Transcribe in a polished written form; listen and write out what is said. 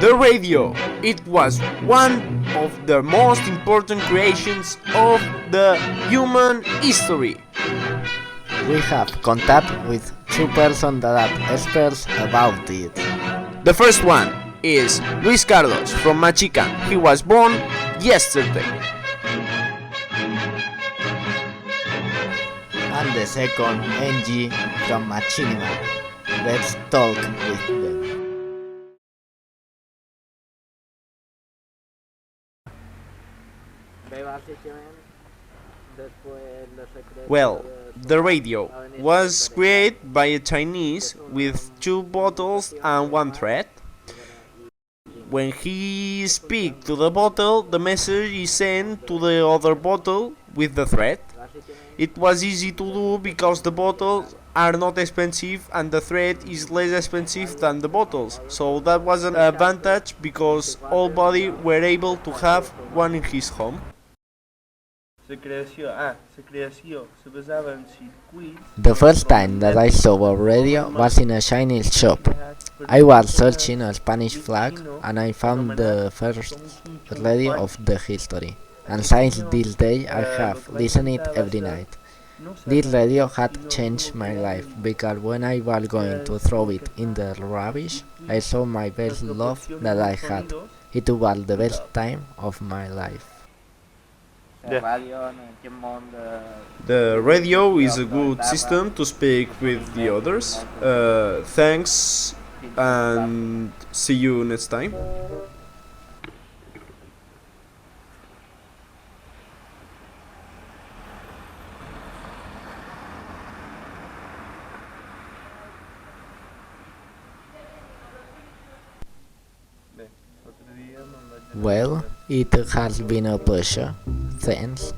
The radio. It was one of the most important creations of the human history. We have contact with two persons that are experts about it. The first one is Luís Carlos from Machican. He was born yesterday. And the second, NG from Machinima. Let's talk with them. Well, the radio was created by a Chinese with two bottles and one thread. When he speaks to the bottle, the message is sent to the other bottle with the thread. It was easy to do because the bottles are not expensive and the thread is less expensive than the bottles. So that was an advantage because all body were able to have one in his home. The first time that I saw a radio was in a Chinese shop. I was searching a Spanish flag and I found the first radio of the history. And since this day I have listened it every night. This radio had changed my life because when I was going to throw it in the rubbish, I saw my best love that I had. It was the best time of my life. The radio is a good system to speak with the others. Thanks and see you next time. Well, it has been a pleasure. Thanks.